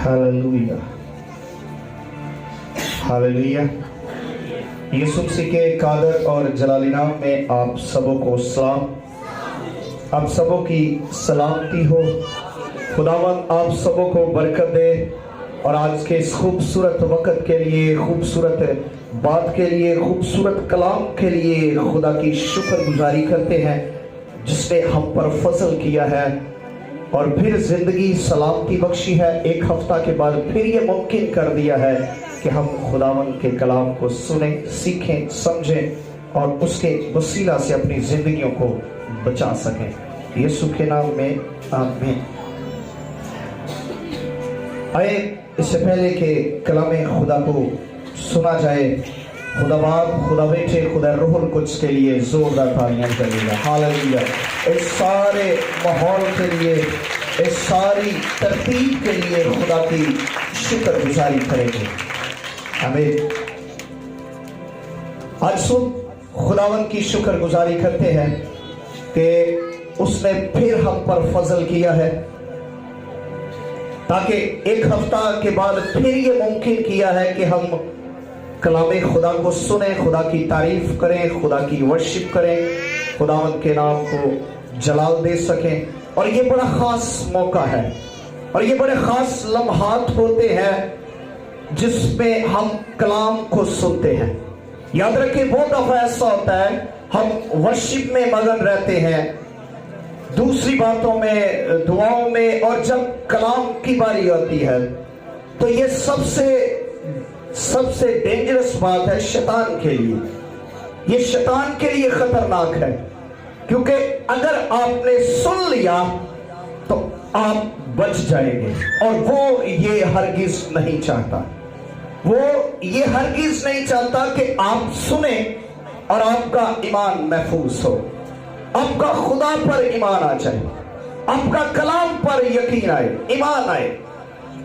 Hallelujah hallelujah. यीशु मसीह के कादर और जलाली नाम में आप सबों को सलाम, आप सबों की सलामती हो। खुदावंद आप सबों को बरकत दे और आज के इस खूबसूरत वक़्त के लिए, खूबसूरत बात के लिए, खूबसूरत कलाम के लिए खुदा की शुक्रगुजारी करते हैं जिसने हम पर फजल किया है और फिर जिंदगी सलामती बख्शी है। एक हफ्ता के बाद फिर ये मुमकिन कर दिया है कि हम खुदावंद के कलाम को सुने, सीखें, समझें और उसके वसीला से अपनी जिंदगियों को बचा सकें। यीशु के नाम में आमीन। आए इससे पहले कि कलाम खुदा को सुना जाए, खुदा बाप, खुदा बेटे, खुदा रूहुल कुद्स के लिए जोरदार तालियां करिएगा। हालेलुया। इस सारे माहौल के लिए, इस सारी तरतीब के लिए खुदा की शुक्रगुजारी करेंगे। आमीन। आज सुबह खुदावंद की शुक्रगुजारी करते हैं कि उसने फिर हम पर फजल किया है, ताकि एक हफ्ता के बाद फिर ये मुमकिन किया है कि हम कलामे खुदा को सुने, खुदा की तारीफ करें, खुदा की वर्शिप करें, खुदावंद के नाम को जलाल दे सकें। और ये बड़ा खास मौका है और ये बड़े खास लम्हात होते हैं जिसमें हम कलाम को सुनते हैं। याद रखें, बहुत दफा ऐसा होता है हम वर्शिप में मगन रहते हैं, दूसरी बातों में, दुआओं में, और जब कलाम की बारी आती है तो ये सबसे डेंजरस बात है शैतान के लिए। ये शैतान के लिए खतरनाक है, क्योंकि अगर आपने सुन लिया तो आप बच जाएंगे और वो ये हरगिज नहीं चाहता। वो ये हरगिज नहीं चाहता कि आप सुने और आपका ईमान महफूज हो, आपका खुदा पर ईमान आ जाए, आपका कलाम पर यकीन आए, ईमान आए,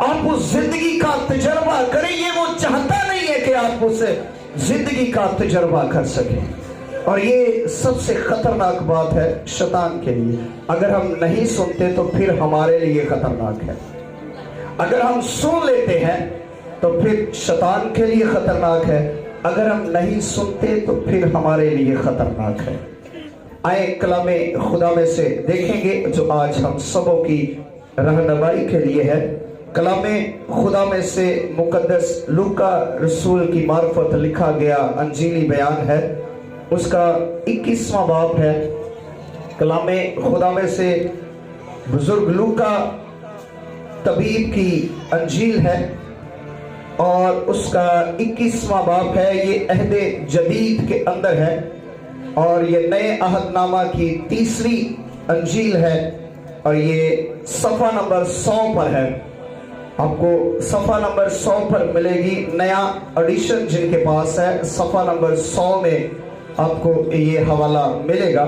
आप उस जिंदगी का तजर्बा करें। ये वो चाहता नहीं है कि आप उस जिंदगी का तजर्बा कर सकें। और ये सबसे खतरनाक बात है शैतान के लिए। अगर हम नहीं सुनते तो फिर हमारे लिए खतरनाक है, अगर हम सुन लेते हैं तो फिर शैतान के लिए खतरनाक है, अगर हम नहीं सुनते तो फिर हमारे लिए खतरनाक है। आए कलामे खुदा में से देखेंगे जो आज हम सबों की रहनुमाई के लिए है। कलामे खुदा में से मुकद्दस लूका रसूल की मार्फत लिखा गया अंजीली बयान है, उसका 21वां बाब है। कलामे खुदा में से बुजुर्ग लूका तबीब की अंजील है और उसका 21वां बाब है। ये अहदे जदीद के अंदर है और ये नए अहदनामा की तीसरी अंजील है और ये सफ़ा नंबर 100 पर है। आपको सफ़ा नंबर 100 पर मिलेगी। नया एडिशन जिनके पास है, सफ़ा नंबर 100 में आपको ये हवाला मिलेगा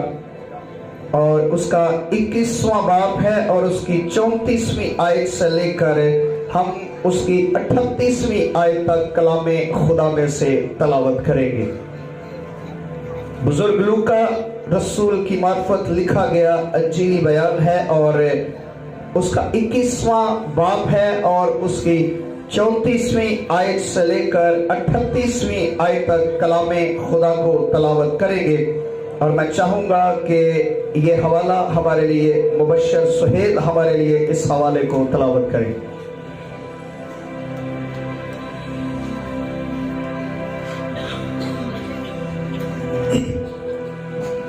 और उसका 21वां बाब है और उसकी 34वीं आयत से लेकर हम उसकी 38वीं आयत तक कलामे खुदा में से तलावत करेंगे। बुजुर्ग लूका रसूल की मार्फत लिखा गया अंजीली बयान है और उसका 21वां बाब है और उसकी 34वीं आयत से लेकर 38वीं आयत तक कलामे खुदा को तलावत करेंगे। और मैं चाहूंगा कि ये हवाला हमारे लिए मुबश्शिर सुहेल हमारे लिए इस हवाले को तलावत करें।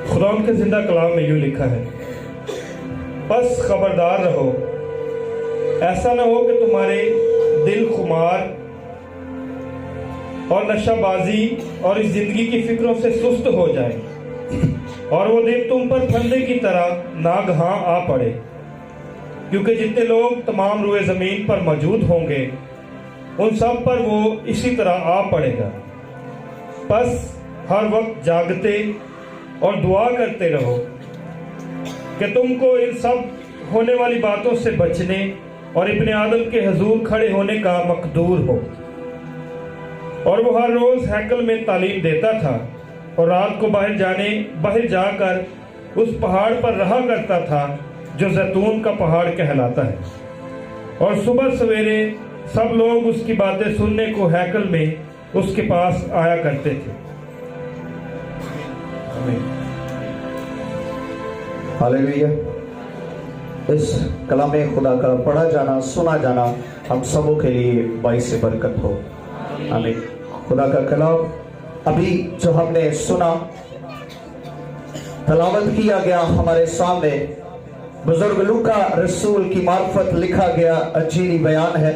खुदा के जिंदा कलाम में यूं लिखा है, बस खबरदार रहो, ऐसा न हो कि तुम्हारे दिल खुमार और नशाबाजी और इस जिंदगी की फिक्रों से सुस्त हो जाए और वो दिन तुम पर फंदे की तरह नागहां आ पड़े, क्योंकि जितने लोग तमाम रुए जमीन पर मौजूद होंगे उन सब पर वो इसी तरह आ पड़ेगा। बस हर वक्त जागते और दुआ करते रहो कि तुमको इन सब होने वाली बातों से बचने और इब्ने आदम के हजूर खड़े होने का मकदूर हो। और वो हर रोज हैकल में तालीम देता था और रात को बाहर जाकर उस पहाड़ पर रहा करता था जो जैतून का पहाड़ कहलाता है, और सुबह सवेरे सब लोग उसकी बातें सुनने को हैकल में उसके पास आया करते थे। हालेलुया। इस कलाम खुदा का पढ़ा जाना, सुना जाना हम सबों के लिए बाइस बरकत हो। आमीन। खुदा का कलाम अभी जो हमने सुना, तलावत किया गया हमारे सामने, बुजुर्ग लूका रसूल की मार्फत लिखा गया अंजीली बयान है।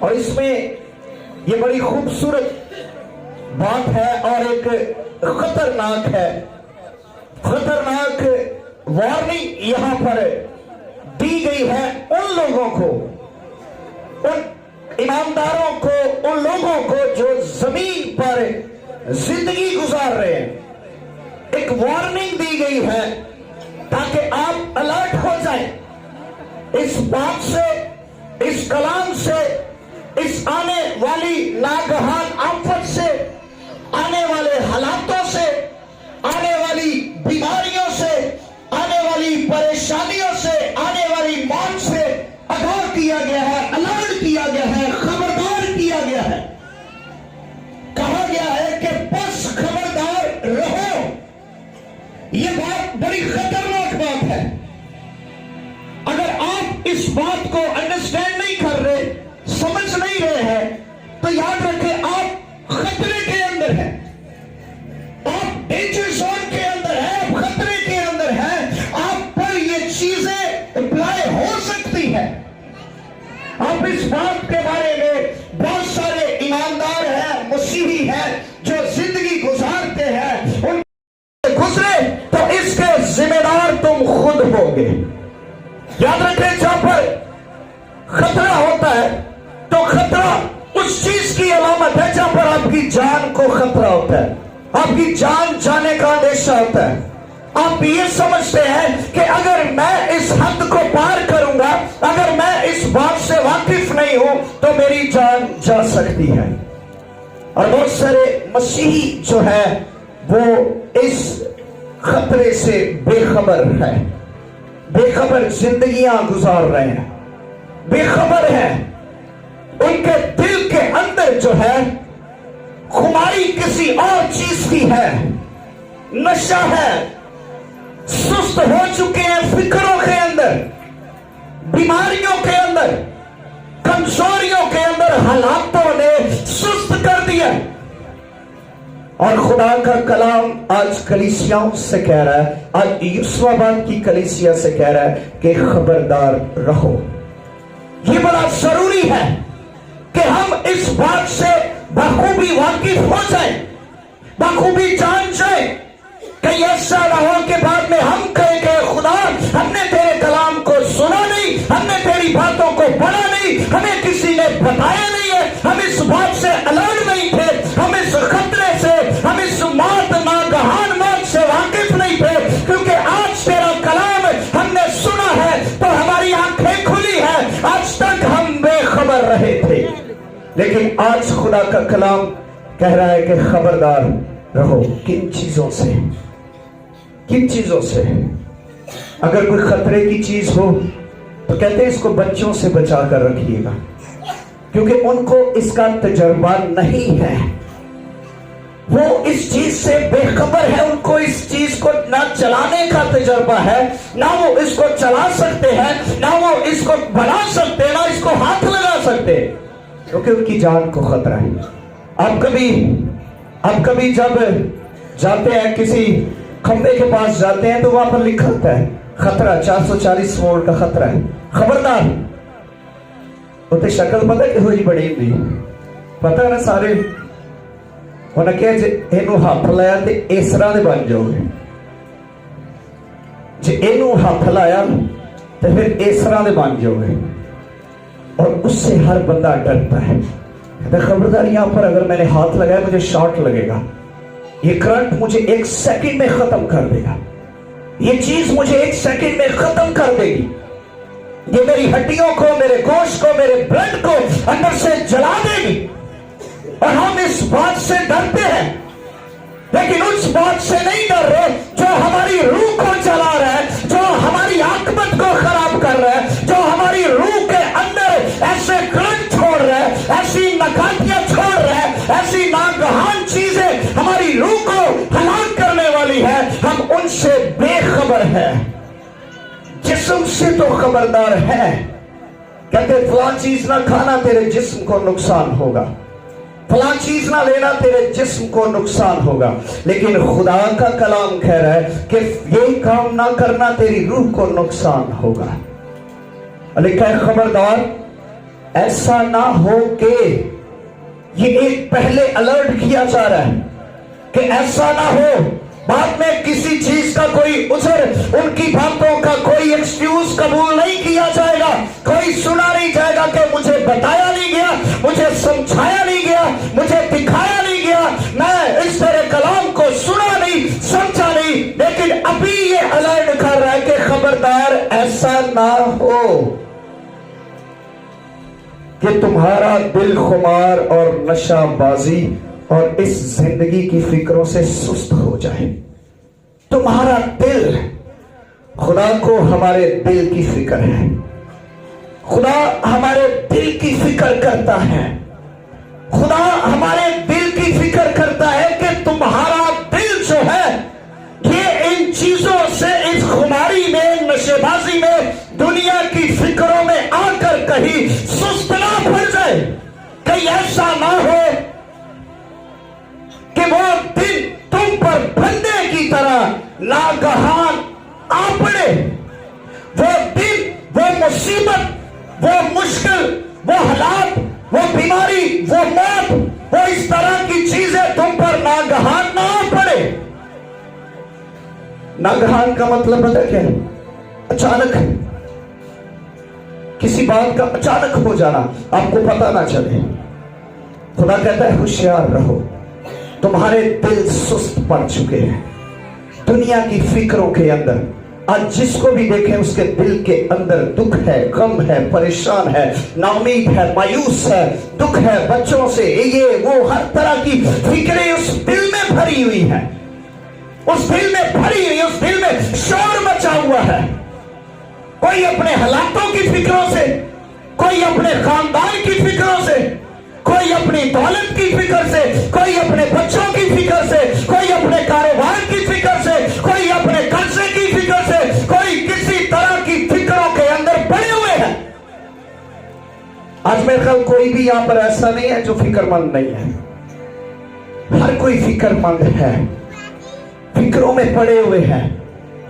और इसमें ये बड़ी खूबसूरत बात है और एक खतरनाक है, खतरनाक वार्निंग यहां पर दी गई है उन लोगों को, उन ईमानदारों को, उन लोगों को जो जमीन पर जिंदगी गुजार रहे हैं। एक वार्निंग दी गई है ताकि आप अलर्ट हो जाएं इस बात से, इस कलाम से, इस आने वाली नागहान आफत से, आने वाले हालातों से, आने वाली बीमारियों से, आने वाली परेशानियों से, आने वाली मौत से आगाह किया गया है, अलर्ट किया गया है, खबरदार किया गया है। कहा गया है कि बस खबरदार रहो। यह बात बड़ी खतरनाक बात है। अगर आप इस बात को अंडरस्टैंड नहीं कर रहे, समझ नहीं रहे हैं, तो याद रखें आप खतरे के अंदर हैं, आप डेंजर जोन के अंदर हैं, आप खतरे के अंदर हैं। आप पर ये चीजें अप्लाई हो सकती है। आप इस बात के बारे में, बहुत सारे ईमानदार हैं, मसीही हैं जो जिंदगी गुजारते हैं, उन गुजरे तो इसके जिम्मेदार तुम खुद होगे। याद रखें, जहां पर खतरा होता है तो खतरा उस चीज की अलामत है जहां पर आपकी जान को खतरा होता है, आपकी जान जाने का अंदेशा होता है। आप ये समझते हैं कि अगर मैं इस हद को पार करूंगा, अगर मैं इस बात से वाकिफ नहीं हूं तो मेरी जान जा सकती है। और बहुत सारे मसीही जो है वो इस खतरे से बेखबर है, बेखबर जिंदगियां गुजार रहे हैं, बेखबर है। उनके दिल के अंदर जो है खुमारी किसी और चीज की है, नशा है, सुस्त हो चुके हैं फिक्रों के अंदर, बीमारियों के अंदर, कमजोरियों के अंदर हालातों ने सुस्त कर दिया। और खुदा का कलाम आज कलीसियाओं से कह रहा है, आज यूसुफाबाद की कलीसिया से कह रहा है कि खबरदार रहो। ये बड़ा जरूरी है कि हम इस बात से बखूबी वाकिफ हो जाए, बखूबी जान जाए। कहीं ऐसा ना हो कि बाद में हम कहें कि खुदा हमने तेरे कलाम को सुना नहीं, हमने तेरी बातों को पढ़ा नहीं, हमें किसी ने बताया नहीं है, हम इस बात से अलर्ट नहीं थे, हम इस खतरे से, हम इस मौत, नागहान मौत से वाकिफ नहीं थे। क्योंकि आज तेरा कलाम हमने सुना है तो हमारी आंखें खुली है, आज तक हम बेखबर रहे थे। लेकिन आज खुदा का कलाम कह रहा है कि खबरदार रहो। किन चीजों से? किन चीजों से? अगर कोई खतरे की चीज हो तो कहते हैं इसको बच्चों से बचा कर रखिएगा, क्योंकि उनको इसका तजर्बा नहीं है, वो इस चीज से बेखबर है, उनको इस चीज को ना चलाने का तजर्बा है, ना वो इसको चला सकते हैं, ना वो इसको बना सकते हैं, ना इसको हाथ लगा सकते, क्योंकि उनकी जान को खतरा है। आप कभी जब जाते हैं किसी खंबे के पास जाते हैं तो वहां पर लिखा होता है खतरा, 440 वोल्ट का खतरा है, खबरदार। उते शक्ल पता कि हुई बड़ी नहीं पता ना, सारे उन्हें क्या जे इनू हाथ लाया तो इस तरह के बन जाओगे, जे इनू हाथ लाया तो फिर इस तरह के बन जाओगे। और उससे हर बंदा डरता है, खबरदार यहां पर अगर मैंने हाथ लगाया मुझे शॉर्ट लगेगा, ये करंट मुझे 1 सेकंड में खत्म कर देगा, ये चीज मुझे 1 सेकंड में खत्म कर देगी, ये मेरी हड्डियों को, मेरे गोश्त को, मेरे ब्लड को अंदर से जला देगी। और हम इस बात से डरते हैं, लेकिन उस बात से नहीं डर रहे जो हमारी रूह को जला रहा है, जो हमारी आत्मत को खराब कर रहा है, जो हमारी रूह के अंदर ऐसे करंट खबर है, जिस्म से तो खबरदार है। कहते फलां चीज ना खाना तेरे जिस्म को नुकसान होगा, फलां चीज ना लेना तेरे जिस्म को नुकसान होगा। लेकिन खुदा का कलाम कह रहा है कि ये काम ना करना तेरी रूह को नुकसान होगा। लिखा है खबरदार ऐसा ना हो कि, ये एक पहले अलर्ट किया जा रहा है कि ऐसा ना हो बाद में किसी चीज का कोई उजर, उनकी बातों का कोई एक्सक्यूज कबूल नहीं किया जाएगा। कोई सुना नहीं जाएगा कि मुझे बताया नहीं गया, मुझे समझाया नहीं गया, मुझे दिखाया नहीं गया, मैं इस तेरे कलाम को सुना नहीं, समझा नहीं। लेकिन अभी ये अलर्ट कर रहा है कि खबरदार ऐसा ना हो कि तुम्हारा दिल खुमार और नशाबाजी और इस जिंदगी की फिक्रों से सुस्त हो जाए। तुम्हारा दिल, खुदा को हमारे दिल की फिक्र है, खुदा हमारे दिल की फिक्र करता है। खुदा हमारे दिल की फिक्र करता है कि तुम्हारा दिल जो है ये इन चीजों से, इस खुमारी में, नशेबाजी में, दुनिया की फिक्रों में आकर कहीं सुस्त ना पड़ जाए। कहीं ऐसा ना हो कि वो दिन तुम पर फंदे की तरह नागहान आ पड़े। वो दिन, वो मुसीबत, वो मुश्किल, वो हालात, वो बीमारी, वो मौत, वो इस तरह की चीजें तुम पर नागहान ना आ पड़े। नागहान का मतलब पता क्या है? अचानक, किसी बात का अचानक हो जाना, आपको पता ना चले। खुदा कहता है होशियार रहो, तुम्हारे दिल सुस्त पड़ चुके हैं दुनिया की फिक्रों के अंदर। आज जिसको भी देखें उसके दिल के अंदर दुख है, गम है, परेशान है, नाउमीद है, मायूस है, दुख है, बच्चों से ये वो, हर तरह की फिक्रें उस दिल में भरी हुई हैं, उस दिल में भरी हुई, उस दिल में शोर मचा हुआ है। कोई अपने हालातों की फिक्रों से, कोई अपने खानदान की फिक्रों से, कोई अपनी दौलत की फिक्र से, कोई अपने बच्चों की फिक्र से, कोई अपने कारोबार की फिक्र से, कोई अपने कर्जे की फिक्र से, कोई किसी तरह की फिक्रों के अंदर पड़े हुए हैं। आज मेरे ख्याल कोई भी यहां पर ऐसा नहीं है जो फिक्रमंद नहीं है। हर कोई फिक्रमंद है, फिक्रों में पड़े हुए हैं।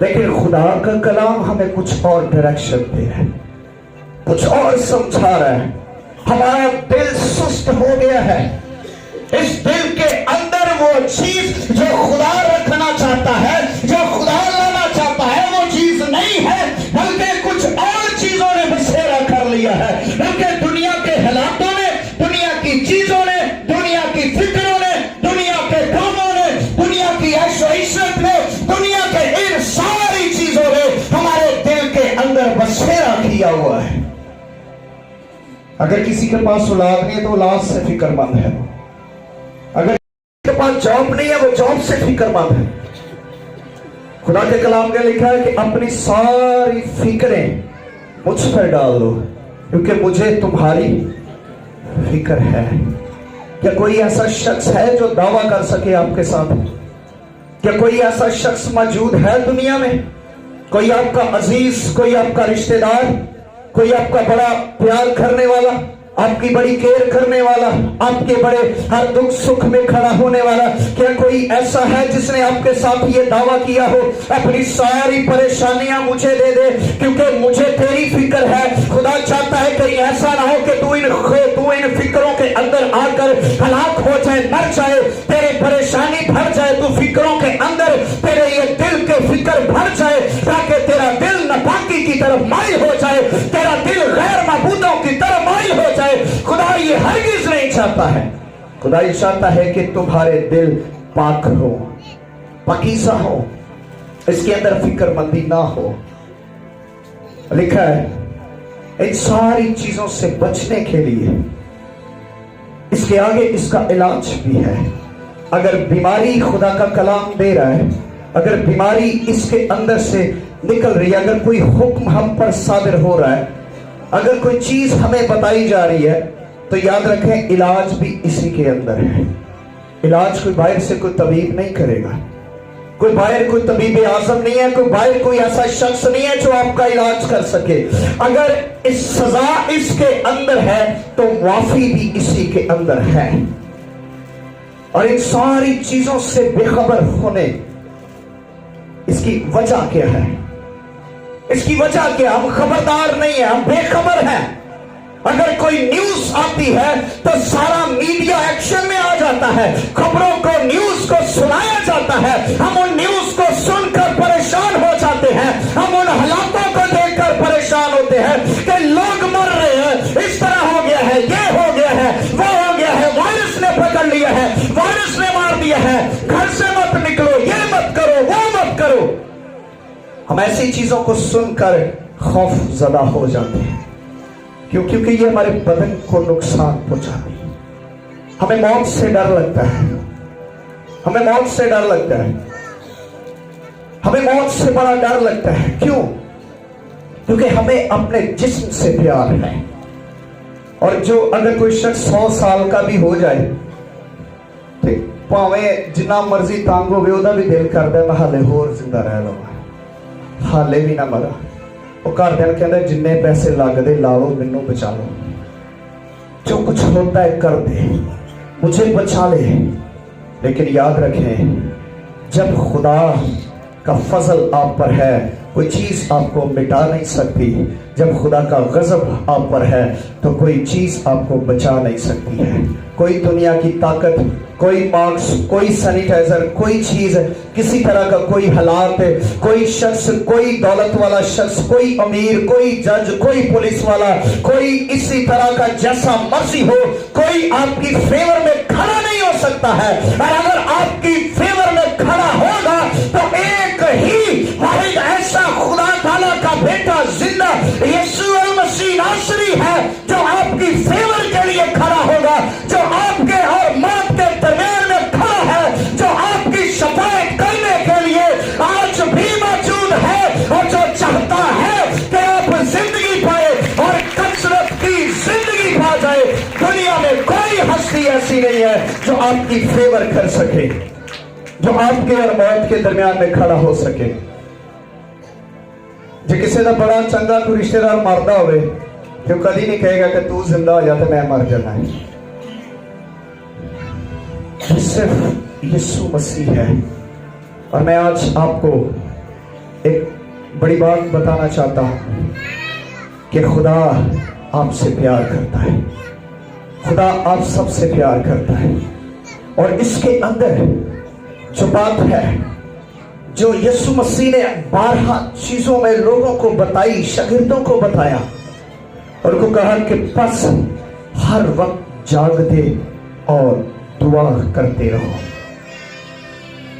लेकिन खुदा का कलाम हमें कुछ और डायरेक्शन दे रहा है, कुछ और समझा रहा है। हमारा दिल सुस्त हो गया है। इस दिल के अंदर वो चीज जो खुदा रखना चाहता है, जो खुदा लाना चाहता है, वो चीज नहीं है, बल्कि कुछ और चीजों ने बसेरा कर लिया है। बल्कि दुनिया के हालातों ने, दुनिया की चीजों ने, दुनिया की फिक्रों ने, दुनिया के कामों ने, दुनिया की ऐशो-इशरत ने, दुनिया के इन सारी चीजों ने हमारे दिल के अंदर बसेरा किया हुआ है। अगर किसी के पास औलाद नहीं है तो औलाद से फिक्रमंद है। अगर किसी के पास जॉब नहीं है वो जॉब से फिक्रमंद है। खुदा के कलाम में लिखा है कि अपनी सारी फिक्रें मुझ पर डाल दो क्योंकि मुझे तुम्हारी फिक्र है। क्या कोई ऐसा शख्स है जो दावा कर सके आपके साथ? क्या कोई ऐसा शख्स मौजूद है दुनिया में? कोई आपका अजीज, कोई आपका रिश्तेदार, कोई आपका बड़ा प्यार करने वाला, आपकी बड़ी केयर करने वाला, आपके बड़े हर दुख सुख में खड़ा होने वाला? क्या कोई ऐसा है जिसने आपके साथ ये दावा किया हो अपनी सारी परेशानियां मुझे दे दे क्योंकि मुझे तेरी फिक्र है? खुदा चाहता है कहीं ऐसा ना हो कि तू इन फिक्रों के अंदर आकर हलाक हो जाए, मर जाए, तेरी परेशानी भर जाए, तू फिक्रों के अंदर तेरे ये दिल के फिक्र भर जाए ताकि तेरा दिल नापाकी की तरफ माइल हो जाए, तेरा दिल गैर माबूदों की तरफ माइल हो जाए। खुदा ये हरगिज नहीं चाहता है। खुदा ये चाहता है कि तुम्हारे दिल पाक हो, पाकीज़ा हो, इसके अंदर फिक्रमंदी ना हो। लिखा है इन सारी चीजों से बचने के लिए इसके आगे इसका इलाज भी है। अगर बीमारी खुदा का कलाम दे रहा है, अगर बीमारी इसके अंदर से निकल रही है, अगर कोई हुक्म हम पर सादिर हो रहा है, अगर कोई चीज हमें बताई जा रही है, तो याद रखें इलाज भी इसी के अंदर है। इलाज कोई बाहर से कोई तबीब नहीं करेगा, کوئی باہر کوئی طبیب اعظم نہیں ہے, کوئی باہر کوئی ایسا شخص نہیں ہے جو آپ کا علاج کر سکے. اگر اس سزا اس کے اندر ہے تو معافی بھی اسی کے اندر ہے. اور ان ساری چیزوں سے بے خبر ہونے, اس کی وجہ کیا ہے؟ اس کی وجہ کیا؟ ہم خبردار نہیں ہیں, ہم بے خبر ہیں. اگر کوئی نیوز آتی ہے تو سارا میڈیا ایکشن میں آ جاتا ہے, خبروں کو نیوز کو سنایا جاتا ہے, ہم ان نیوز کو سن کر پریشان ہو جاتے ہیں, ہم ان حالاتوں کو دیکھ کر پریشان ہوتے ہیں کہ لوگ مر رہے ہیں, اس طرح ہو گیا ہے, یہ ہو گیا ہے, وہ ہو گیا ہے, وائرس نے پکڑ لیا ہے, وائرس نے مار دیا ہے, گھر سے مت نکلو, یہ مت کرو, وہ مت کرو. ہم ایسی چیزوں کو سن کر خوف زدہ ہو جاتے ہیں. کیونکہ یہ ہمارے بدن کو نقصان پہنچاتی ہے. ہمیں موت سے ڈر لگتا ہے, ہمیں موت سے ڈر لگتا ہے, ہمیں موت سے بڑا ڈر لگتا ہے. کیوں؟ کیونکہ ہمیں اپنے جسم سے پیار ہے. اور جو اگر کوئی شخص 100 سال کا بھی ہو جائے تو پاویں جنا مرضی تانگ ہوئے وہ بھی دل کرتا ہے میں حالے ہور زندہ رہ لوں, حالے بھی نہ مرا. وہ گھر دل کہتا ہے جننے پیسے لگ دے لا لو, مینوں بچا لو, جو کچھ ہوتا ہے کر دے, مجھے بچا لے. لیکن یاد رکھیں, جب خدا کا فضل آپ پر ہے کوئی چیز آپ کو مٹا نہیں سکتی. جب خدا کا غضب آپ پر ہے تو کوئی چیز آپ کو بچا نہیں سکتی ہے. کوئی دنیا کی طاقت, کوئی مارکس, کوئی سینیٹائزر, کوئی چیز, کسی طرح کا کوئی حالات, کوئی شخص, کوئی دولت والا شخص, کوئی امیر, کوئی جج, کوئی پولیس والا, کوئی اسی طرح کا جیسا مرضی ہو, کوئی آپ کی فیور میں کھڑا نہیں ہو سکتا ہے. اور اگر آپ کی فیور میں کھڑا ہوگا تو ایک ہی واحد ایسا خدا تعالیٰ کا بیٹا زندہ یسوع المسیح ناصری ہے جو آپ کی فیور کے لیے کھڑا ہوگا, جو آپ کے اور موت کے درمیان میں کھڑا ہے, جو آپ کی شفاعت کرنے کے لیے آج بھی موجود ہے, اور جو چاہتا ہے کہ آپ زندگی پائے اور کثرت کی زندگی پا جائے. دنیا میں کوئی ہستی ایسی نہیں ہے جو آپ کی فیور کر سکے, جو آپ کے اور موت کے درمیان میں کھڑا ہو سکے. جو کسی کا بڑا چنگا کوئی رشتہ دار مردا ہوئے تو کدی نہیں کہے گا کہ تو زندہ ہو جا تو میں مر جانا ہے. صرف یسوع مسیح ہے. اور میں آج آپ کو ایک بڑی بات بتانا چاہتا ہوں کہ خدا آپ سے پیار کرتا ہے, خدا آپ سب سے پیار کرتا ہے. اور اس کے اندر جو بات ہے جو یسوع مسیح نے 12 چیزوں میں لوگوں کو بتائی, شاگردوں کو بتایا, اور کو کہا کہ پس ہر وقت جاگتے اور دعا کرتے رہو.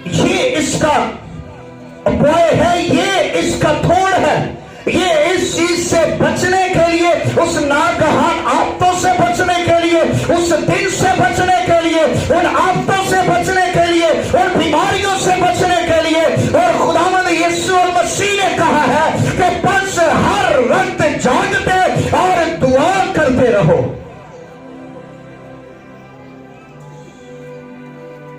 یہ اس کا اپوائے ہے, یہ اس کا تھوڑ ہے, یہ اس چیز سے بچنے کے لیے, اس ناگہان آفتوں سے بچنے کے لیے, اس دن سے بچنے کے لیے, ان آفتوں سے بچنے کے لیے, ان بیماریوں سے بچنے کے لیے. اور خداوند یسوع المسیح نے کہا ہے کہ بس ہر وقت جاگتے اور دعا کرتے رہو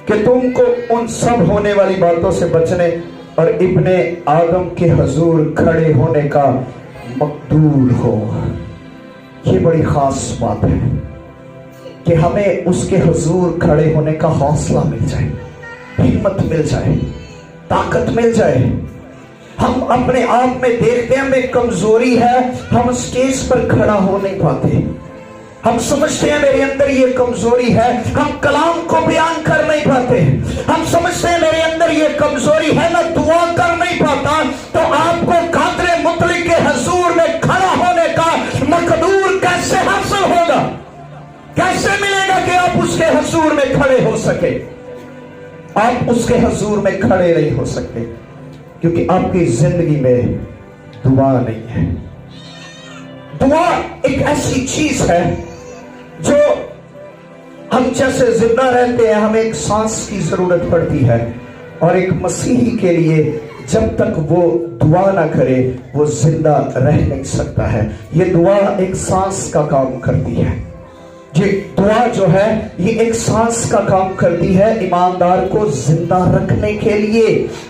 کہ تم کو ان سب ہونے والی باتوں سے بچنے اور ابن آدم کے حضور کھڑے ہونے کا مقدور ہو. یہ بڑی خاص بات ہے کہ ہمیں اس کے حضور کھڑے ہونے کا حوصلہ مل جائے, ہمت مل جائے, طاقت مل جائے. ہم اپنے آپ میں دیکھتے ہیں ہمیں کمزوری ہے, ہم اسٹیج پر کھڑا ہو نہیں پاتے. ہم سمجھتے ہیں میرے اندر یہ کمزوری ہے, ہم کلام کو بیان کر نہیں پاتے. ہم سمجھتے ہیں میرے اندر یہ کمزوری ہے, میں دعا کر نہیں پاتا. تو آپ کو قادر مطلق کے حضور میں کھڑا ہونے کا مقدور کیسے حاصل ہوگا؟ کیسے ملے گا کہ آپ اس کے حضور میں کھڑے ہو سکے؟ آپ اس کے حضور میں کھڑے نہیں ہو سکتے کیونکہ آپ کی زندگی میں دعا نہیں ہے. دعا ایک ایسی چیز ہے جو ہم جیسے زندہ رہتے ہیں, ہمیں ایک سانس کی ضرورت پڑتی ہے, اور ایک مسیحی کے لیے جب تک وہ دعا نہ کرے وہ زندہ رہ نہیں سکتا ہے. یہ دعا ایک سانس کا کام کرتی ہے. یہ دعا جو ہے یہ ایک سانس کا کام کرتی ہے ایماندار کو زندہ رکھنے کے لیے.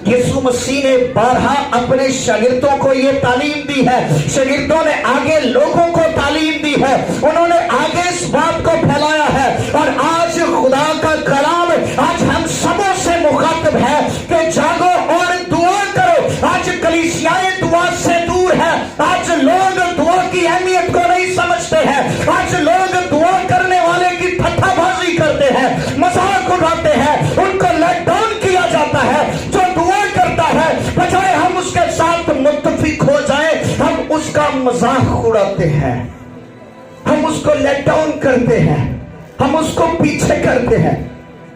یسوع مسیح نے بارہا اپنے شاگردوں کو یہ تعلیم دی ہے. شاگردوں نے آگے لوگوں کو تعلیم دی ہے, انہوں نے آگے اس بات کو پھیلایا ہے. اور آج خدا کا کلام آج ہم سبوں سے مخاطب ہے کہ جاگو اور دعا کرو. آج کلیسیائیں دعا سے دور ہے. آج لوگ دعا کی اہمیت کو نہیں سمجھتے ہیں. آج لوگ دعا کرنے والے کی ٹھٹھا بازی کرتے ہیں, مذاق اڑاتے ہیں, ان کو لیٹ ڈاؤن کیا جاتا ہے. جو دعا کرتا ہے بجائے ہم اس کے ساتھ متفق ہو جائیں ہم اس کا مذاق اڑاتے ہیں, ہم اس کو لیٹ ڈاؤن کرتے ہیں, ہم اس کو پیچھے کرتے ہیں.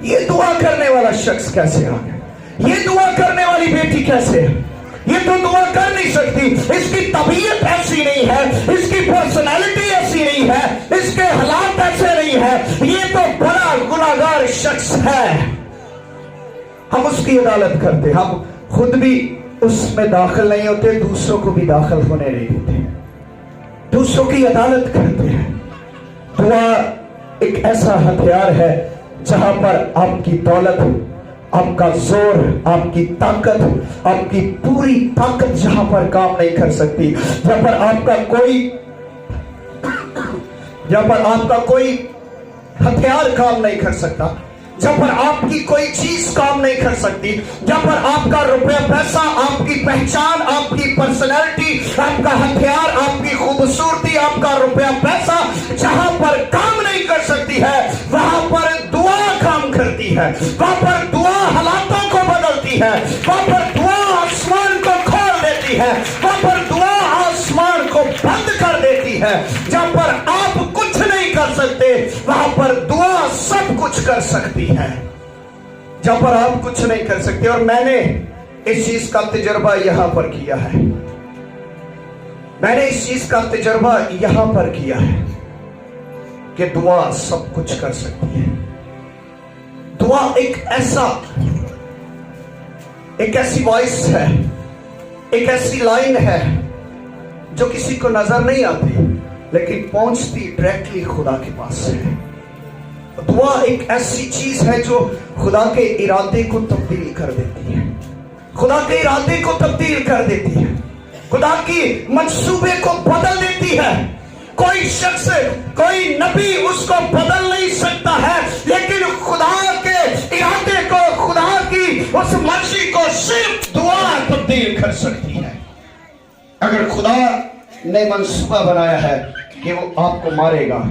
یہ دعا کرنے والا شخص کیسے آ گیا؟ یہ دعا کرنے والی بیٹی کیسے ہے؟ یہ تو دعا کر نہیں سکتی. اس کی طبیعت ایسی نہیں ہے, اس کی پرسنالٹی ایسی نہیں ہے, اس کے حالات ایسے نہیں ہے. یہ تو بڑا گناہگار شخص ہے. ہم اس کی عدالت کرتے, ہم خود بھی اس میں داخل نہیں ہوتے, دوسروں کو بھی داخل ہونے نہیں دیتے, دوسروں کی عدالت کرتے ہیں. دعا ایک ایسا ہتھیار ہے جہاں پر آپ کی دولت, آپ کا زور, آپ کی طاقت, آپ کی پوری طاقت جہاں پر کام نہیں کر سکتی, جہاں پر آپ کا کوئی ہتھیار کام نہیں کر سکتا, جہاں پر آپ کی کوئی چیز کام نہیں کر سکتی, جہاں پر آپ کا روپیہ پیسہ, آپ کی پہچان, آپ کی پرسنالٹی, آپ کا ہتھیار, آپ کی خوبصورتی, آپ کا روپیہ پیسہ جہاں پر کام نہیں کر سکتی ہے وہاں پر دعا کام کرتی ہے. وہاں پر دعا حالاتوں کو بدلتی ہے. وہاں پر دعا آسمان کو کھول دیتی ہے. وہاں پر دعا آسمان کو بند کر دیتی ہے. جہاں پر آپ کچھ نہیں کر سکتے وہاں پر دعا سب کچھ کر سکتی ہے. جہاں پر آپ کچھ نہیں کر سکتے, اور میں نے اس چیز کا تجربہ یہاں پر کیا ہے, میں نے اس چیز کا تجربہ یہاں پر کیا ہے کہ دعا سب کچھ کر سکتی ہے. دعا ایک ایسی وائس ہے, ایک ایسی لائن ہے جو کسی کو نظر نہیں آتی لیکن پہنچتی ڈائریکٹلی خدا کے پاس سے. دعا ایک ایسی چیز ہے جو خدا کے ارادے کو تبدیل کر دیتی ہے, خدا کے ارادے کو تبدیل کر دیتی ہے, خدا کی منصوبے کو بدل دیتی ہے. کوئی شخص, کوئی نبی اس کو بدل نہیں سکتا ہے, لیکن خدا کے ارادے کو, خدا کی اس مرضی کو صرف دعا تبدیل کر سکتی ہے. اگر خدا نے منصوبہ بنایا ہے کہ وہ آپ کو مارے گا,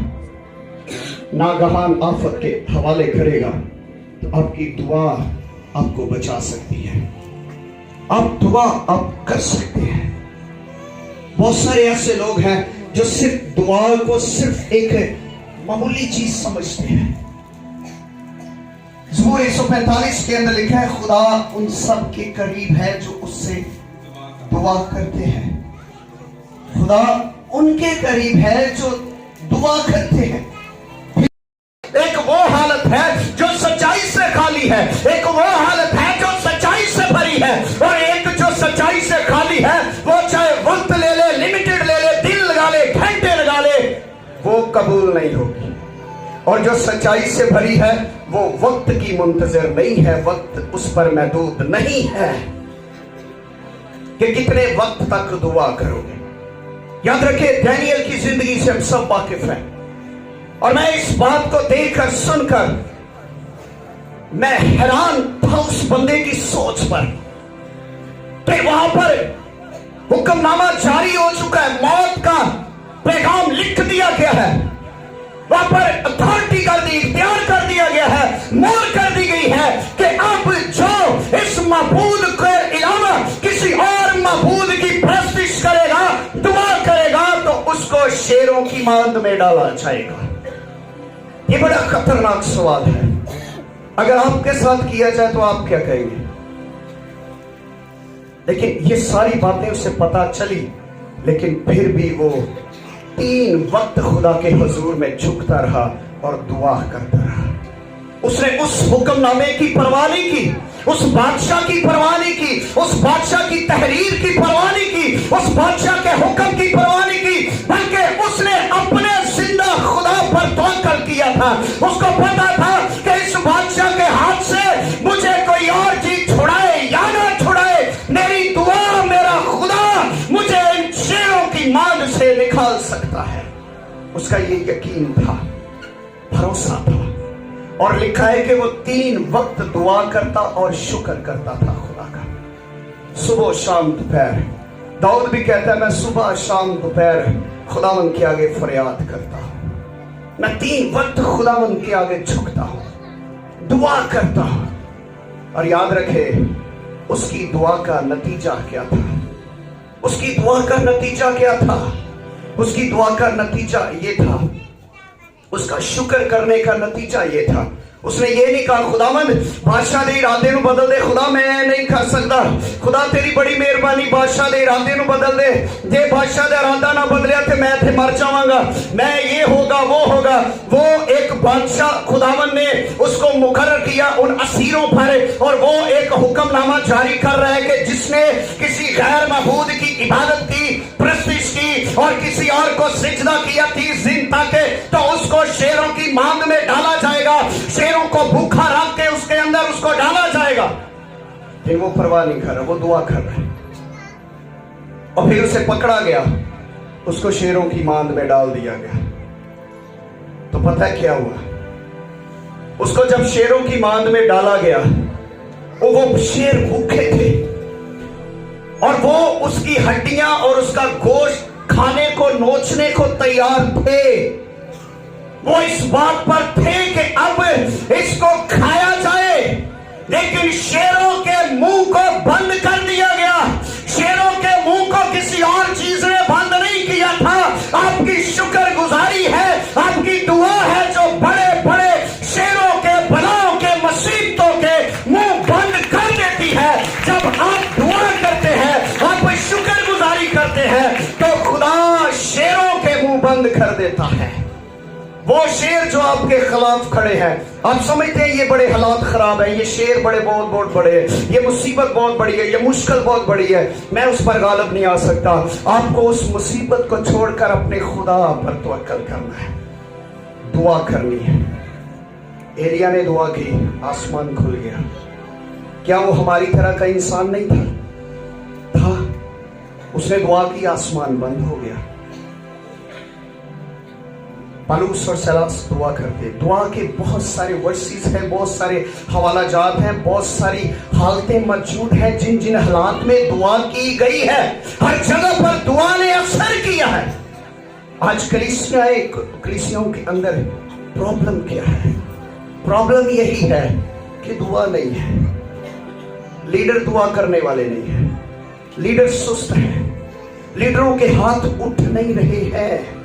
ناگہان آفت کے حوالے کرے گا, تو آپ کی دعا آپ کو بچا سکتی ہے. آپ دعا آپ کر سکتے ہیں. بہت سارے ایسے لوگ ہیں جو صرف دعا کو صرف ایک معمولی چیز سمجھتے ہیں. زبور 145 کے اندر لکھا ہے, خدا ان سب کے قریب ہے جو اس سے دعا کرتے ہیں. خدا ان کے قریب ہے جو دعا کرتے ہیں. ایک وہ حالت ہے جو سچائی سے خالی ہے, ایک وہ حالت ہے جو سچائی سے بھری ہے, اور ایک جو سچائی سے خالی ہے وہ چاہے وقت لے لے, لمیٹڈ لے لے, دن لگا لے, گھنٹے لگا لے, وہ قبول نہیں ہوگی. اور جو سچائی سے بھری ہے وہ وقت کی منتظر نہیں ہے, وقت اس پر محدود نہیں ہے کہ کتنے وقت تک دعا کرو گے. یاد رکھیں, دانیل کی زندگی سے ہم سب واقف ہیں, اور میں اس بات کو دیکھ کر سن کر میں حیران تھا اس بندے کی سوچ پر کہ وہاں پر حکم نامہ جاری ہو چکا ہے, موت کا پیغام لکھ دیا گیا ہے, وہاں پر اتھارٹی کر دی, اختیار کر دیا گیا ہے, مور کر دی گئی ہے کہ اب جو اس معبود کے علاوہ کسی اور معبود کی پرستش کرے گا, دعا کرے گا, تو اس کو شیروں کی ماند میں ڈالا جائے گا. یہ بڑا خطرناک سوال ہے. اگر آپ کے ساتھ کیا جائے تو آپ کیا کہیں گے؟ لیکن یہ ساری باتیں اسے پتا چلی, لیکن پھر بھی وہ 3 وقت خدا کے حضور میں جھکتا رہا اور دعا کرتا رہا. اس نے اس حکم نامے کی پرواہ نہیں کی, اس بادشاہ کی پرواہ نہیں کی, اس بادشاہ کی تحریر کی پرواہ نہیں کی, اس بادشاہ کے حکم کی پرواہ نہیں کی, بلکہ اس نے اپنے زندہ خدا ऊपर तवक्कल किया था। उसको पता था कि इस बादशाह के हाथ से मुझे कोई और चीज छुड़ाए या ना छुड़ाए, मेरी दुआ, मेरा खुदा मुझे इन शेरों की मांद से निकाल सकता है। उसका ये यकीन था, भरोसा था। और लिखा है कि वो 3 वक्त दुआ करता और शुक्र करता था खुदा का, सुबह शाम दोपहर। दाऊद भी कहता है मैं सुबह शाम दोपहर खुदावंद के आगे फरियाद करता हूं, मैं 3 वक्त खुदावंद के आगे झुकता हूं, दुआ करता हूं। और याद रखे उसकी दुआ का नतीजा क्या था। उसकी दुआ का नतीजा क्या था? उसकी दुआ का नतीजा ये था, उसका शुक्र करने का नतीजा ये था। उसने ये नहीं कहा खुदावंद बादशाह दे इरादे नु बदल दे, खुदा मैं नहीं कर सकता, खुदा तेरी बड़ी मेहरबानी बादशाह दे इरादे नु बदल दे, जे बादशाह दा इरादा ना बदलिया तो मैं थे मर जावांगा, मैं ये होगा वो होगा। वो एक बादशाह खुदावंद ने उसको मुकर्रर किया उन असीरों पर, और वो एक हुक्मनामा जारी कर रहा है कि जिसने किसी गैर महबूद की इबादत की, प्रस्तिश की और किसी और को सिजदा किया 30 दिन तक, तो उसको शेरों की मांद में डाला जाएगा, शेरों को भूखा रख के उसके अंदर उसको डाला जाएगा। फिर वो परवाह नहीं कर रहा, वो दुआ कर रहा है। और फिर उसे पकड़ा गया, उसको शेरों की मांद में डाल दिया गया। तो पता है क्या हुआ? उसको जब शेरों की मांद में डाला गया, वो शेर भूखे थे और वो उसकी हड्डियां और उसका गोश्त खाने को, नोचने को तैयार थे। वो इस बात पर थे कि अब इसको खाया जाए, लेकिन शेरों के मुंह को बंद कर दिया गया। शेरों के मुंह को किसी और चीज ने बंद नहीं किया था। आपकी शुक्रगुजारी है, आपकी दुआ है जो बड़े बड़े शेरों के, बलाओं के, मुसीबतों के मुंह बंद कर देती है। जब आप दुआ करते हैं, आप शुक्रगुजारी करते हैं, तो खुदा शेरों के मुंह बंद कर देता है। वो शेर जो आपके खिलाफ खड़े हैं, आप समझते हैं ये बड़े हालात खराब है, ये शेर बड़े बहुत बड़े हैं, ये मुसीबत बहुत बड़ी है, ये मुश्किल बहुत बड़ी है, मैं उस पर गालिब नहीं आ सकता। आपको उस मुसीबत को छोड़कर अपने खुदा पर तवक्कल करना है, दुआ करनी है। एलिया ने दुआ की, आसमान खुल गया। क्या वो हमारी तरह का इंसान नहीं था? उसने दुआ की, आसमान बंद हो गया। पौलुस और सीलास दुआ करते। दुआ के बहुत सारे वर्सेस हैं, बहुत सारे हवाला जात हैं, बहुत सारी हालतें मौजूद हैं जिन जिन हालात में दुआ की गई है। हर जगह पर दुआ ने असर किया है। आज कलीसियाओं के अंदर प्रॉब्लम क्या है? प्रॉब्लम यही है कि दुआ नहीं है, लीडर दुआ करने वाले नहीं है, लीडर सुस्त है, लीडरों के हाथ उठ नहीं रहे हैं।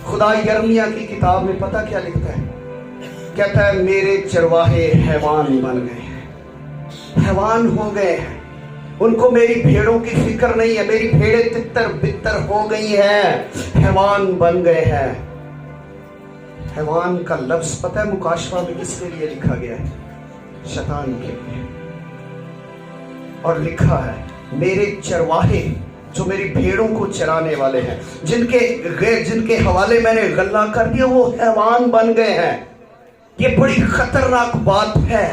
खुदा यर्मिया की किताब में पता क्या लिखता है? कहता है मेरे चरवाहे हैवान बन गए हैं, हैवान हो गए हैं, उनको मेरी भेड़ों की फिक्र नहीं है, मेरी भेड़ें तितर बितर हो गई हैं, हैवान बन गए हैं। हैवान का लफ्ज पता है मुकाशवा में किसके लिए लिखा गया है? शैतान के लिए। और लिखा है मेरे चरवाहे जो मेरी भेड़ों को चराने वाले हैं, जिनके हवाले मैंने गल्ला कर दिया, वो हैवान बन गए हैं। ये बड़ी खतरनाक बात है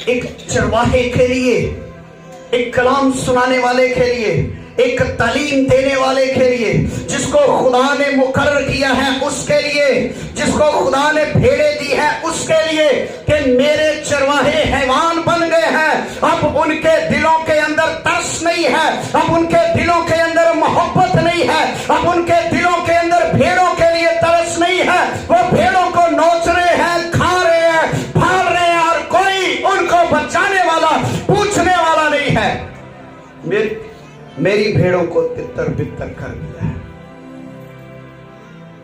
एक चरवाहे के लिए, एक कलाम सुनाने वाले के लिए, एक तालीम देने वाले के लिए, जिसको खुदा ने मुकर्रर किया है उसके लिए, जिसको खुदा ने भेड़ें दी है उसके लिए, कि मेरे चरवाहे हैवान बन गए हैं। अब उनके दिलों के अंदर तरस नहीं है, अब उनके दिलों के अंदर मोहब्बत नहीं है, अब उनके दिलों के अंदर भेड़ों के लिए तरस नहीं है। वो भेड़ों को नोच रहे हैं, खा रहे हैं, फाड़ रहे हैं, और कोई उनको बचाने वाला, पूछने वाला नहीं है। मेरी भेड़ों को तितर बितर कर दिया है।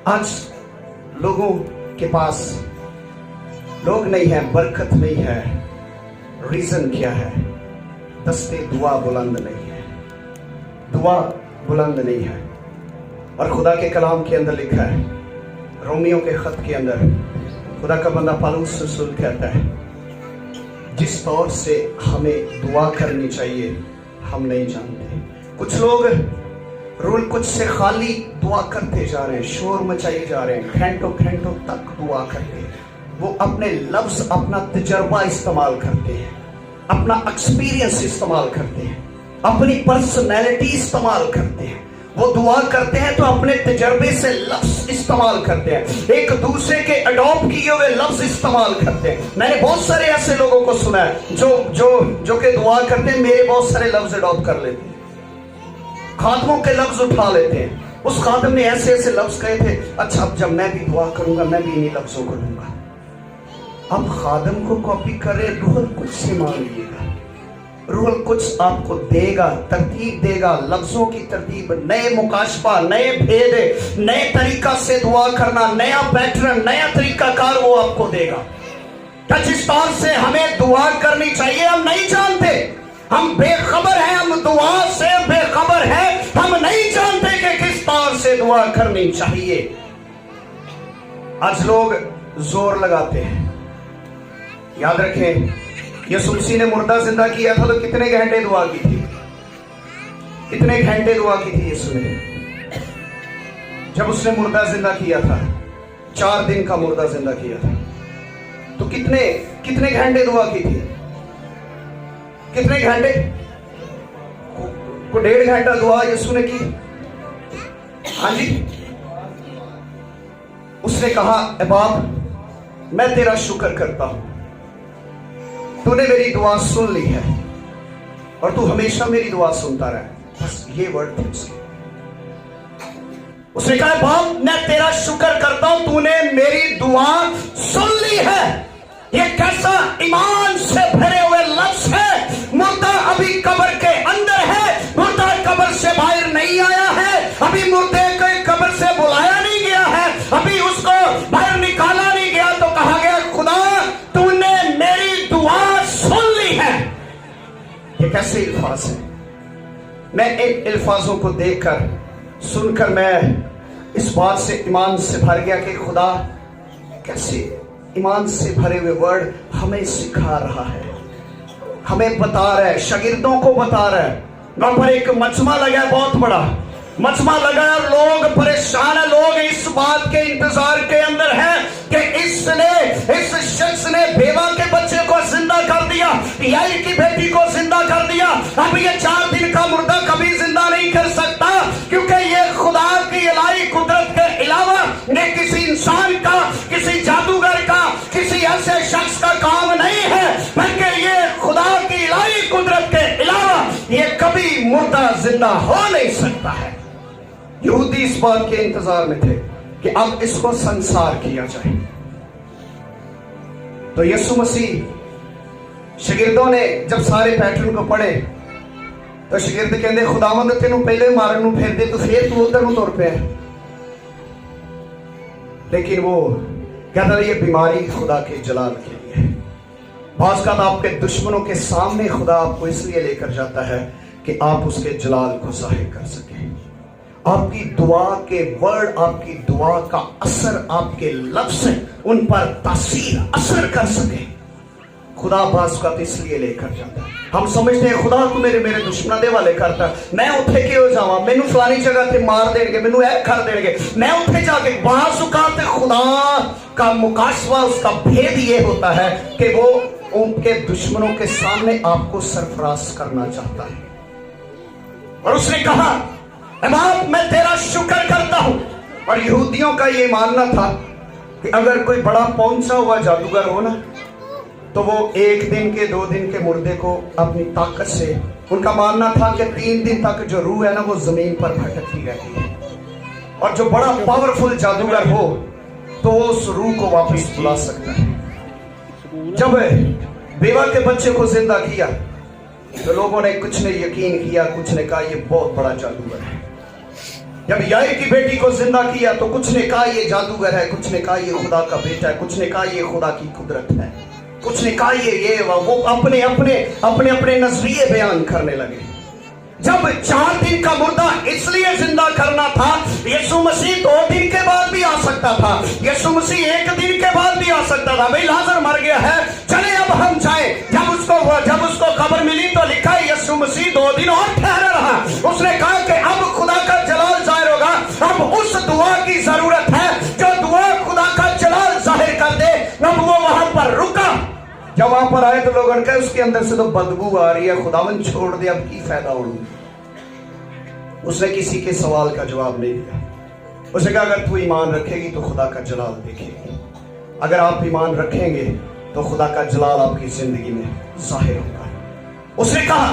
आज लोगों के पास लोग नहीं है, बरकत नहीं है। रीजन क्या है? दस्ते दुआ बुलंद नहीं है, दुआ बुलंद नहीं है। और खुदा के कलाम के अंदर लिखा है, रोमियो के खत के अंदर खुदा का बंदा पौलुस रसूल कहता है, जिस तौर से हमें दुआ करनी चाहिए हम नहीं जानते। कुछ लोग रूल कुछ से खाली दुआ करते जा रहे हैं, शोर मचाए जा रहे हैं, घंटों घंटों तक दुआ करते हैं। वो अपने लफ्ज, अपना तजर्बा इस्तेमाल करते हैं, अपना एक्सपीरियंस इस्तेमाल करते हैं, अपनी पर्सनैलिटी इस्तेमाल करते हैं। वो दुआ करते हैं तो अपने तजर्बे से लफ्ज इस्तेमाल करते हैं, एक दूसरे के अडॉप्ट किए हुए लफ्ज इस्तेमाल करते हैं। मैंने बहुत सारे ऐसे लोगों को सुना है जो कि दुआ करते हैं, मेरे बहुत सारे लफ्ज अडॉप्ट कर लेते हैं, खातमों के लफ्ज उठा लेते हैं। उस खातम ने ऐसे ऐसे लफ्ज कहे थे, अच्छा अब जब मैं भी दुआ करूंगा मैं भी इन्हीं लफ्जों को लूंगा। अब खादम को कॉपी करे, रूहुल कुछ से मांगिएगा, रूहुल कुछ आपको देगा, तरतीब देगा, लफ्जों की तरतीब, नए मुकाशफा, नए भेद, नए तरीका से दुआ करना, नया पैटर्न, नया तरीका कार वो आपको देगा। जिस तौर से हमें दुआ करनी चाहिए हम नहीं जानते, हम बेखबर हैं, हम दुआ से बेखबर हैं, हम नहीं जानते कि किस तौर से दुआ करनी चाहिए। आज लोग जोर लगाते हैं, याद रखें यीशु मसीह ने मुर्दा जिंदा किया था तो कितने घंटे दुआ की थी, कितने घंटे दुआ की थी यीशु ने। जब उसने मुर्दा जिंदा किया था, 4 दिन का मुर्दा जिंदा किया था, तो कितने घंटे दुआ की थी, कितने घंटे को 1.5 घंटा दुआ यीशु ने की। हाँ जी, उसने कहा ए बाप मैं तेरा शुक्र करता हूं, तूने मेरी दुआ सुन ली है और तू हमेशा मेरी दुआ सुनता रहे। बस ये वर्ड थे उसने कहा बाप मैं तेरा शुक्र करता हूं, तूने मेरी दुआ सुन ली है। ये कैसा ईमान से भरे हुए लफ्ज है। मुर्दा अभी कब्र के अंदर है, मुर्दा कब्र से बाहर नहीं आया है, अभी मुर्दे को कब्र से बुलाया नहीं गया है, अभी उसको बाहर निकाला नहीं गया। तो कहा गया खुदा तूने मेरी दुआ सुन ली है। ये कैसे अल्फाज है। मैं इन अल्फाजों को देखकर सुनकर मैं इस बात से ईमान से भर गया कि खुदा कैसे ईमान से भरे हुए वर्ड हमें सिखा रहा है, हमें बता रहा है, शागिर्दों को बता रहा है। वहां पर एक मजमा लगा है, बहुत बड़ा मजमा लगा है, लोग परेशान है, लोग इस बात के इंतजार के अंदर हैं कि इस शख्स ने बेवा के बच्चे को जिंदा कर दिया, याई की बेटी को जिंदा कर दिया। अब ये 4 दिन का मुर्दा कभी जिंदा नहीं कर सकता, क्योंकि ये खुदा की इलाही कुदरत के अलावा ने किसी इंसान का, किसी जादूगर का, किसी ऐसे शख्स का काम नहीं है, बल्कि ये खुदा की इलाही कुदरत के अलावा ये कभी मुर्दा जिंदा हो नहीं सकता है। यहूदी इस बात के इंतजार में थे कि अब इसको संसार किया जाए। तो यीशु मसीह शागिर्दों ने जब सारे पैटर्न को पढ़े तो शागिर्द कहते खुदावंद तेनू पहले मारन नू फेर दे, तो फिर तू उधर नू तुर पे। लेकिन वो कहता ये बीमारी खुदा के जलाल के लिए है। बाज़ का आपके दुश्मनों के सामने खुदा आपको इसलिए लेकर जाता है कि आप उसके जलाल को जाहिर कर सके। आपकी दुआ के वर्ड, आपकी दुआ का असर, आपके लफ्ज उन पर तासीर असर कर सके। खुदा बाज़ का इसलिए लेकर जाता है। हम समझते हैं खुदा तू मेरे दुश्मन दे वाले करता, मैं उत्थे क्यों जावा, मैनू फलानी जगह ते मार देंगे, मैनू ऐ कर देंगे, मैं उत्थे जाके। बाज़ औक़ात खुदा का मुकाशवा, उसका भेद ये होता है कि वो उनके दुश्मनों के सामने आपको सरफराज करना चाहता है। और उसने कहा बाप मैं तेरा शुक्र करता हूं। और यहूदियों का ये मानना था कि अगर कोई बड़ा पहुंचा हुआ जादूगर हो ना, तो वो 1 दिन के 2 दिन के मुर्दे को अपनी ताकत से, उनका मानना था कि 3 दिन तक जो रूह है ना वो जमीन पर भटकती रहती है, और जो बड़ा पावरफुल जादूगर हो तो वो उस रूह को वापस बुला सकता है। जब बेवा के बच्चे को जिंदा किया तो लोगों ने, कुछ ने यकीन किया, कुछ ने कहा ये बहुत बड़ा जादूगर है। जब याई की बेटी को जिंदा किया तो कुछ ने कहा ये जादूगर है, कुछ ने कहा ये खुदा का बेटा है, कुछ ने कहा ये खुदा की कुदरत है, कुछ ने कहा ये वो अपने अपने नजरिए बयान करने लगे। जब 4 दिन का मुर्दा इसलिए जिंदा करना था, यीशु मसीह 2 दिन के बाद भी आ सकता था, यीशु मसीह 1 दिन के बाद भी आ सकता था। भाई लाजर मर गया है, चले अब हम जाए। जब उसको खबर मिली तो लिखा है यीशु मसीह 2 दिन और ठहरा रहा। उसने कहा कि अब खुदा का वहां पर आए तो लोगों ने कहा उसके अंदर से तो बदबू आ रही है, खुदावन छोड़ दे, अब की फायदा होना। उसने किसी के सवाल का जवाब नहीं दिया। उसने कहा अगर तू ईमान रखेगी तो खुदा का जलाल देखेगी, अगर आप ईमान रखेंगे तो खुदा का जलाल आपकी जिंदगी में जाहिर होगा। उसने कहा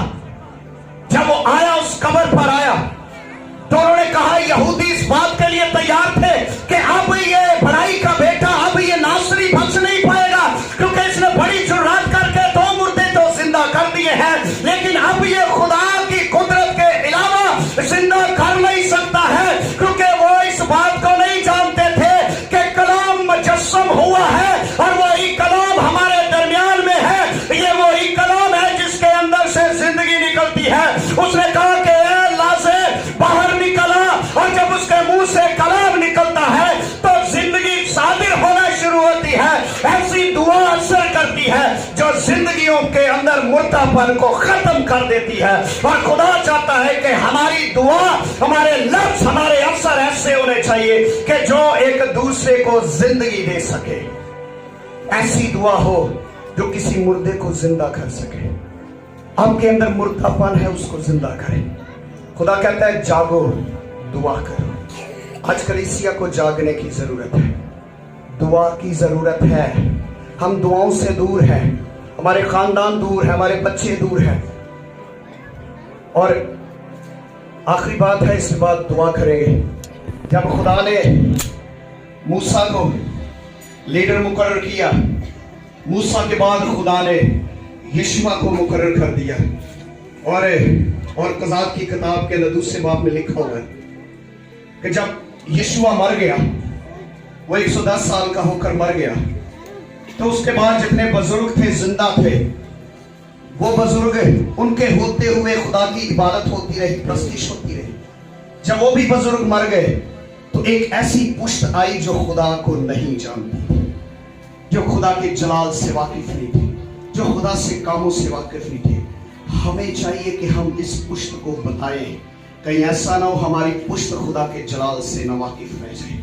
जब वो आया, उस कब्र पर आया, तो उन्होंने कहा यहूदी इस बात के लिए तैयार थे कि अब ये भलाई का बेटा, अब ये नासरी बच नहीं पाएगा, क्योंकि इसने बड़ी जुर्रात करके 2 मुर्दे तो जिंदा कर दिए हैं, लेकिन अब ये खुदा की कुदरत के अलावा जिंदा कर नहीं सकता है, क्योंकि वो इस बात को नहीं जानते थे कि कलाम मुजस्सम हुआ है और वही कलाम हमारे दरमियान में है। ये वही कलाम है जिसके अंदर से जिंदगी निकलती है। उसने कहा कि अल्लाह से बाहर निकला, और जब उसके मुंह से कलाम निकलता है तो जिंदगी सादिर होना शुरू होती है। ऐसी दुआ असर करती है जो जिंदगियों के अंदर मुर्दापन को खत्म कर देती है। और खुदा चाहता है कि हमारी दुआ, हमारे लफ्ज, हमारे अवसर ऐसे होने चाहिए कि जो एक दूसरे को जिंदगी दे सके। ऐसी दुआ हो जो किसी मुर्दे को जिंदा कर सके। आपके अंदर मुर्दापन है, उसको जिंदा करें। खुदा कहता है जागो, दुआ करो। आज कलीसिया को जागने की जरूरत है, दुआ की जरूरत है। हम दुआओं से दूर हैं, हमारे खानदान दूर है, हमारे बच्चे दूर हैं। और आखिरी बात है, इसके बाद दुआ करेंगे। जब खुदा ने मूसा को लीडर मुकर्रर किया, मूसा के बाद खुदा ने यीशुआ को मुकर्रर कर दिया। और कज़ात की किताब के दूसरे बाब में लिखा हुआ है कि जब यीशुआ मर गया, वो 110 साल का होकर मर गया, तो उसके बाद जितने बुजुर्ग थे, जिंदा थे, वो बुजुर्ग, उनके होते हुए खुदा की इबादत होती रही, प्रस्तिश होती रही। जब वो भी बुजुर्ग मर गए तो एक ऐसी पुश्त आई जो खुदा को नहीं जानती थी, जो खुदा के जलाल से वाकिफ नहीं थी, जो खुदा से कामों से वाकिफ नहीं थे। हमें चाहिए कि हम इस पुश्त को बताएं, कहीं ऐसा ना हो हमारी पुश्त खुदा के जलाल से ना वाकिफ रह जाए,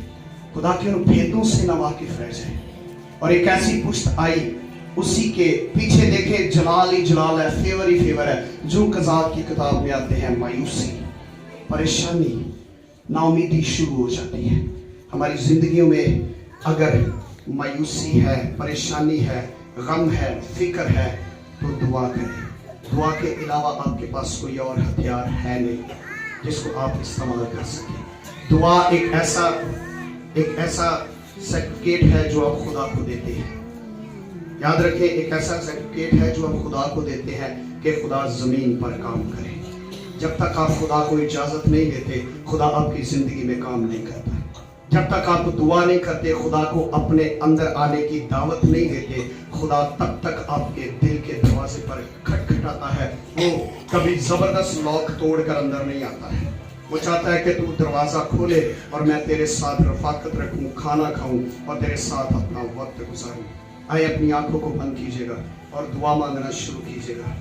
खुदा के उन भेदों से ना वाकिफ रह जाए। और एक ऐसी पुश्त आई, उसी के पीछे देखे जलाल ही जलाल है, फेवर ही फेवर है, जो कज़ात की किताब में आते हैं मायूसी, परेशानी, नाउमीदी शुरू हो जाती है। हमारी जिंदगियों में अगर मायूसी है, परेशानी है, गम है, फिक्र है, तो दुआ करें। दुआ के अलावा आपके पास कोई और हथियार है नहीं जिसको आप इस्तेमाल कर सकें। दुआ एक ऐसा सर्टिफिकेट है जो आप खुदा को देते हैं। याद रखें, एक ऐसा सर्टिफिकेट है जो हम खुदा को देते हैं कि खुदा जमीन पर काम करे। जब तक आप खुदा को इजाजत नहीं देते, खुदा आपकी जिंदगी में काम नहीं करता। जब तक आप दुआ नहीं करते, खुदा को अपने अंदर आने की दावत नहीं देते, खुदा तब तक आपके दिल के दरवाजे पर खटखटाता है। वो कभी जबरदस्त लॉक तोड़कर अंदर नहीं आता है। वो चाहता है कि तू दरवाजा खोले और मैं तेरे साथ रफाकत रखूं, खाना खाऊं और तेरे साथ अपना वक्त गुजारूं। आइए अपनी आंखों को बंद कीजिएगा और दुआ मांगना शुरू कीजिएगा।